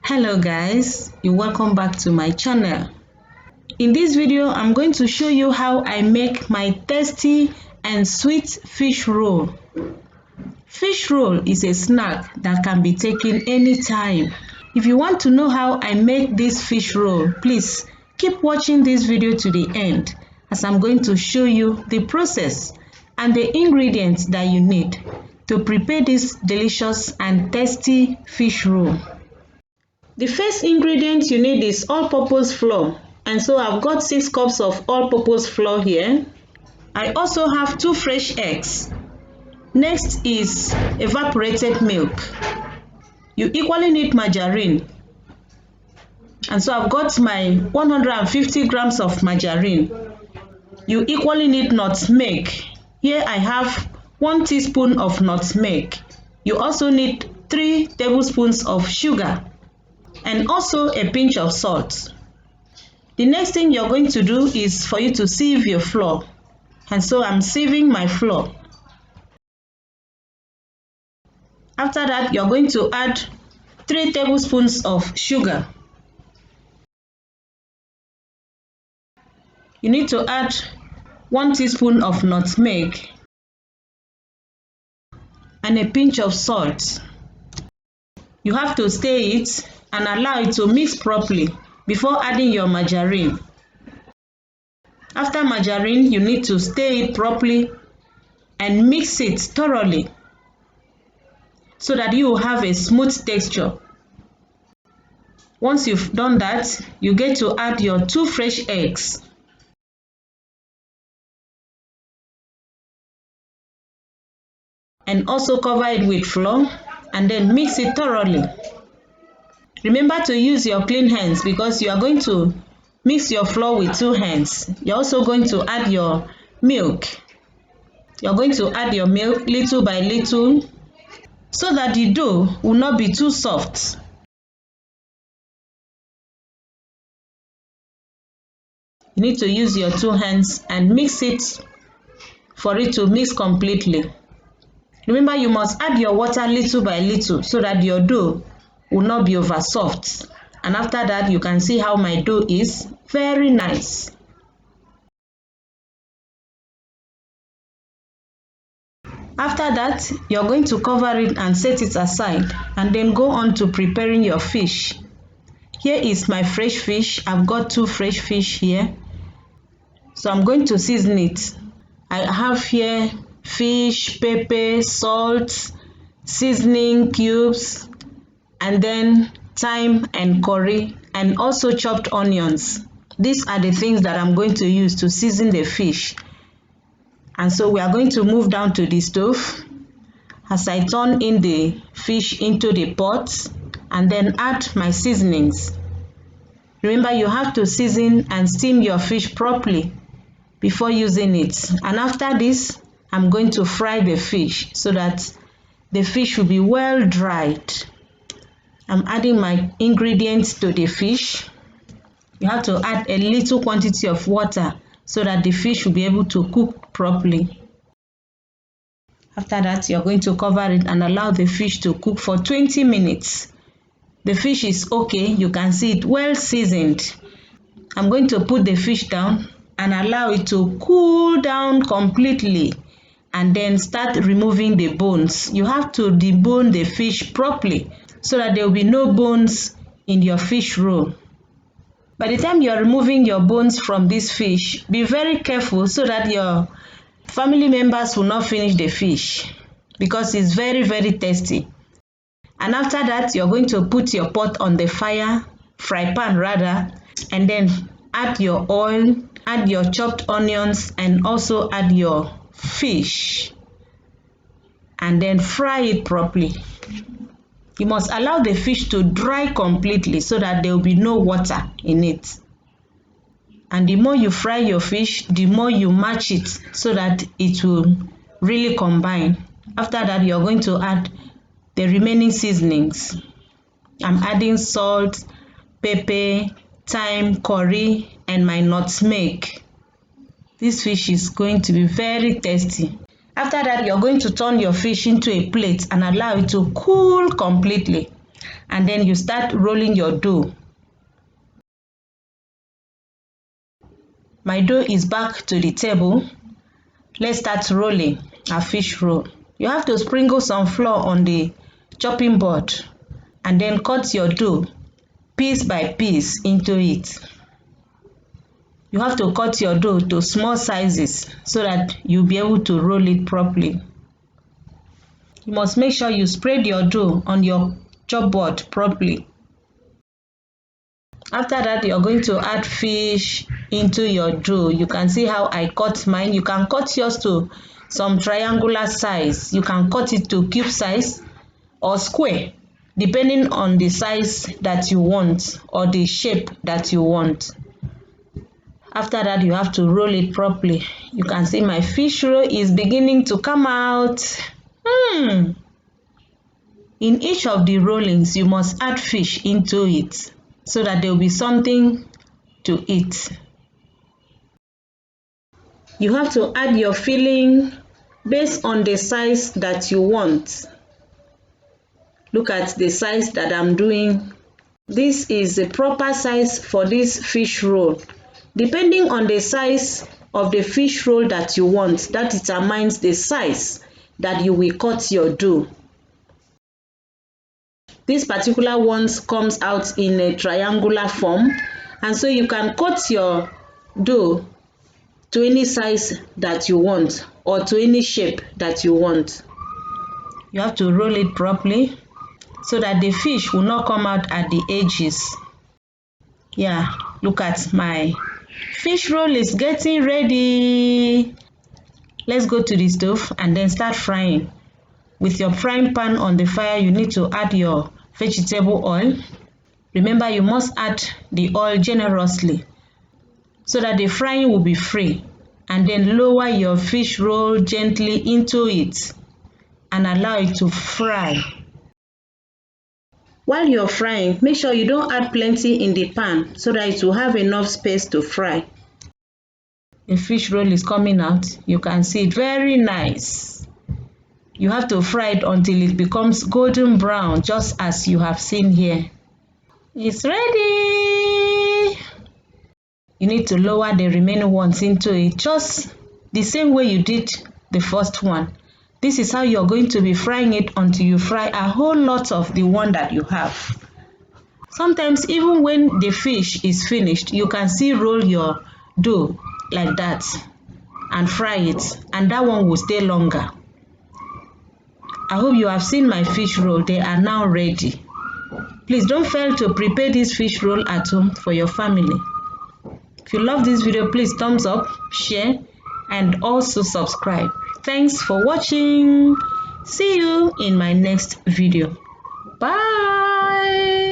Hello guys, you're welcome back to my channel. In this video, I'm going to show you how I make my tasty and sweet fish roll. Fish roll is a snack that can be taken anytime. If you want to know how I make this fish roll, please keep watching this video to the end, as I'm going to show you the process and the ingredients that you need to prepare this delicious and tasty fish roll. The first ingredient you need is all-purpose flour, and so I've got 6 cups of all-purpose flour here. I also have 2 fresh eggs. Next is evaporated milk. You equally need margarine, and so I've got my 150 grams of margarine. You equally need nutmeg. Here I have 1 teaspoon of nutmeg. You also need 3 tablespoons of sugar and also a pinch of salt. The next thing you're going to do is for you to sieve your flour, and so I'm sieving my flour. After that, you're going to add 3 tablespoons of sugar. You need to add 1 teaspoon of nutmeg and a pinch of salt. You have to stir it and allow it to mix properly before adding your margarine. After margarine, you need to stir it properly and mix it thoroughly so that you will have a smooth texture. Once you've done that, you get to add your 2 fresh eggs. And also cover it with flour and then mix it thoroughly. Remember to use your clean hands because you are going to mix your flour with 2 hands. You're also going to add your milk. You're going to add your milk little by little so that the dough will not be too soft. You need to use your 2 hands and mix it for it to mix completely. Remember, you must add your water little by little so that your dough will not be over soft. And after that, you can see how my dough is very nice. After that, you're going to cover it and set it aside, and then go on to preparing your fish. Here is my fresh fish. I've got 2 fresh fish here, so I'm going to season it. I have here fish, pepper, salt, seasoning cubes, and then thyme and curry, and also chopped onions. These are the things that I'm going to use to season the fish. And so we are going to move down to the stove as I turn in the fish into the pot and then add my seasonings. Remember, you have to season and steam your fish properly before using it. And after this, I'm going to fry the fish so that the fish will be well dried. I'm adding my ingredients to the fish. You have to add a little quantity of water so that the fish will be able to cook properly. After that, you're going to cover it and allow the fish to cook for 20 minutes. The fish is okay. You can see it well seasoned. I'm going to put the fish down and allow it to cool down completely, and then start removing the bones. You have to debone the fish properly so that there will be no bones in your fish roll. By the time you are removing your bones from this fish, be very careful so that your family members will not finish the fish, because it's very, very tasty. And after that, you're going to put your pot on the fire, fry pan rather, and then add your oil, add your chopped onions, and also add your fish, and then fry it properly. You must allow the fish to dry completely so that there will be no water in it. And the more you fry your fish, the more you mash it so that it will really combine. After that, you're going to add the remaining seasonings. I'm adding salt, pepper, thyme, curry, and my nutmeg. This fish is going to be very tasty. After that, you're going to turn your fish into a plate and allow it to cool completely. and then you start rolling your dough. My dough is back to the table. Let's start rolling our fish roll. You have to sprinkle some flour on the chopping board and then cut your dough piece by piece into it. You have to cut your dough to small sizes so that you'll be able to roll it properly. You must make sure you spread your dough on your chop board properly. After that, you're going to add fish into your dough. You can see how I cut mine. You can cut yours to some triangular size. You can cut it to cube size or square, depending on the size that you want or the shape that you want. After that, you have to roll it properly. You can see my fish roll is beginning to come out. In each of the rollings, you must add fish into it so that there will be something to eat. You have to add your filling based on the size that you want. Look at the size that I'm doing. This is the proper size for this fish roll. Depending on the size of the fish roll that you want, that determines the size that you will cut your dough. This particular one comes out in a triangular form, and so you can cut your dough to any size that you want or to any shape that you want. You have to roll it properly so that the fish will not come out at the edges. Yeah, look at my fish roll is getting ready. Let's go to the stove and then start frying. With your frying pan on the fire, you need to add your vegetable oil. Remember, you must add the oil generously so that the frying will be free. And then lower your fish roll gently into it and allow it to fry. While you're frying, make sure you don't add plenty in the pan so that it will have enough space to fry. The fish roll is coming out. You can see it, very nice. You have to fry it until it becomes golden brown, just as you have seen here. It's ready. You need to lower the remaining ones into it, just the same way you did the first one. This is how you're going to be frying it until you fry a whole lot of the one that you have. Sometimes even when the fish is finished, you can still roll your dough like that and fry it, and that one will stay longer. I hope you have seen my fish roll. They are now ready. Please don't fail to prepare this fish roll at home for your family. If you love this video, please thumbs up, share, and also subscribe. Thanks for watching. See you in my next video. Bye.